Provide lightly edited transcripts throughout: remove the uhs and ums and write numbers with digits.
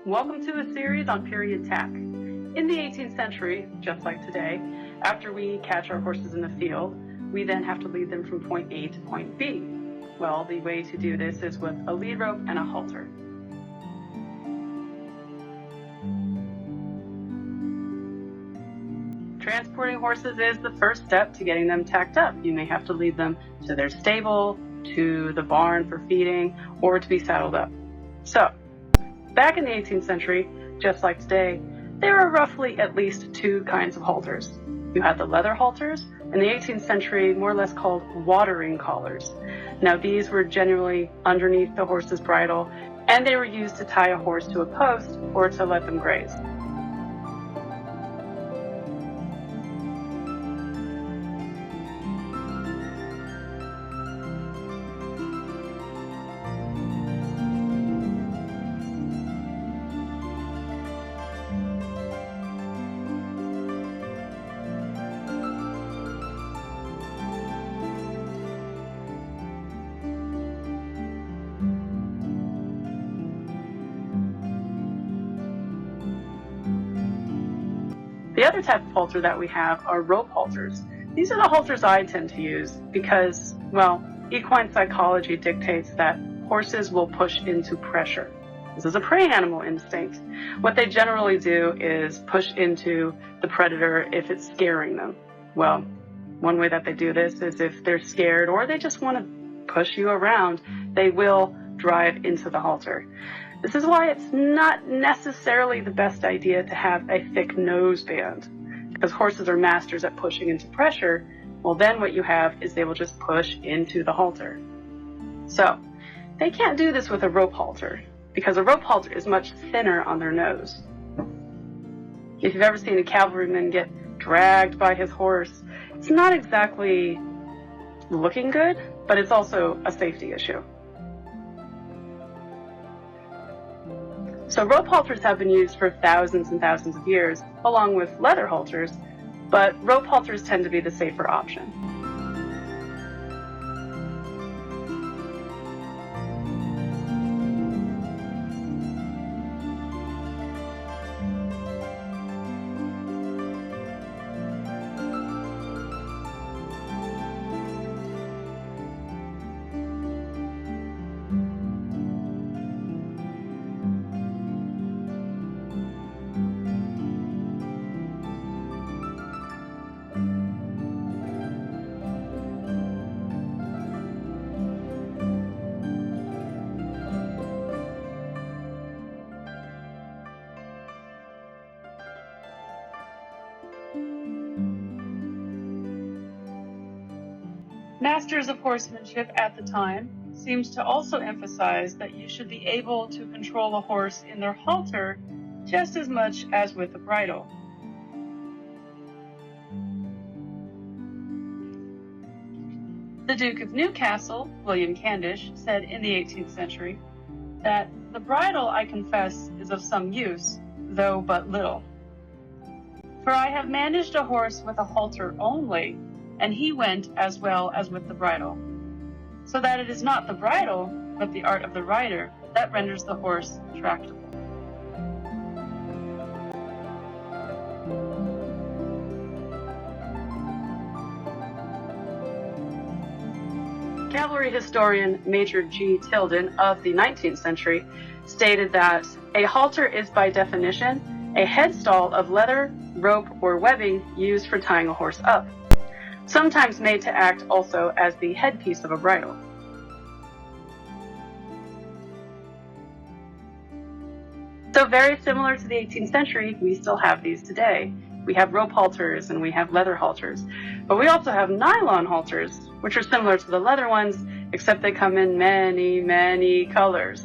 Welcome to a series on period tack. In the 18th century, just like today, after we catch our horses in the field, we then have to lead them from point A to point B. Well, the way to do this is with a lead rope and a halter. Transporting horses is the first step to getting them tacked up. You may have to lead them to their stable, to the barn for feeding, or to be saddled up. So, back in the 18th century, just like today, there were roughly at least two kinds of halters. You had the leather halters, in the 18th century more or less called watering collars. Now these were generally underneath the horse's bridle, and they were used to tie a horse to a post or to let them graze. The other type of halter that we have are rope halters. These are the halters I tend to use because, well, equine psychology dictates that horses will push into pressure. This is a prey animal instinct. What they generally do is push into the predator if it's scaring them. Well, one way that they do this is if they're scared or they just want to push you around, they will drive into the halter. This is why it's not necessarily the best idea to have a thick nose band, because horses are masters at pushing into pressure. Well, then what you have is they will just push into the halter. So they can't do this with a rope halter because a rope halter is much thinner on their nose. If you've ever seen a cavalryman get dragged by his horse, it's not exactly looking good, but it's also a safety issue. So rope halters have been used for thousands and thousands of years, along with leather halters, but rope halters tend to be the safer option. Masters of horsemanship at the time seems to also emphasize that you should be able to control a horse in their halter just as much as with the bridle. The Duke of Newcastle, William Candish, said in the 18th century that the bridle, I confess, is of some use, though but little. For I have managed a horse with a halter only, and he went as well as with the bridle, so that it is not the bridle, but the art of the rider that renders the horse tractable. Cavalry historian Major G. Tilden of the 19th century stated that a halter is by definition a headstall of leather, rope, or webbing used for tying a horse up, sometimes made to act also as the headpiece of a bridle. So very similar to the 18th century, we still have these today. We have rope halters and we have leather halters, but we also have nylon halters, which are similar to the leather ones, except they come in many, many colors.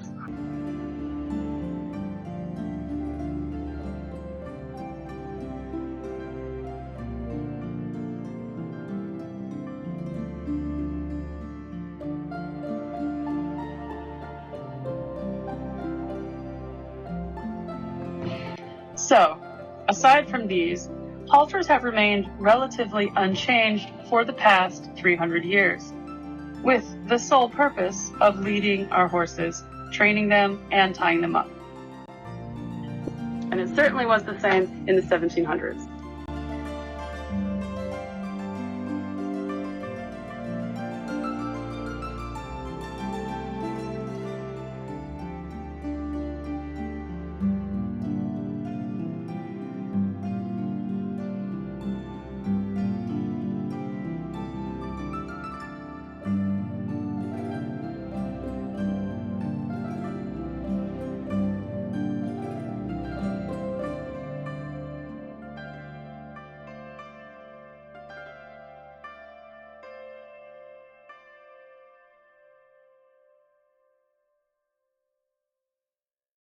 So, aside from these, halters have remained relatively unchanged for the past 300 years, with the sole purpose of leading our horses, training them, and tying them up. And it certainly was the same in the 1700s.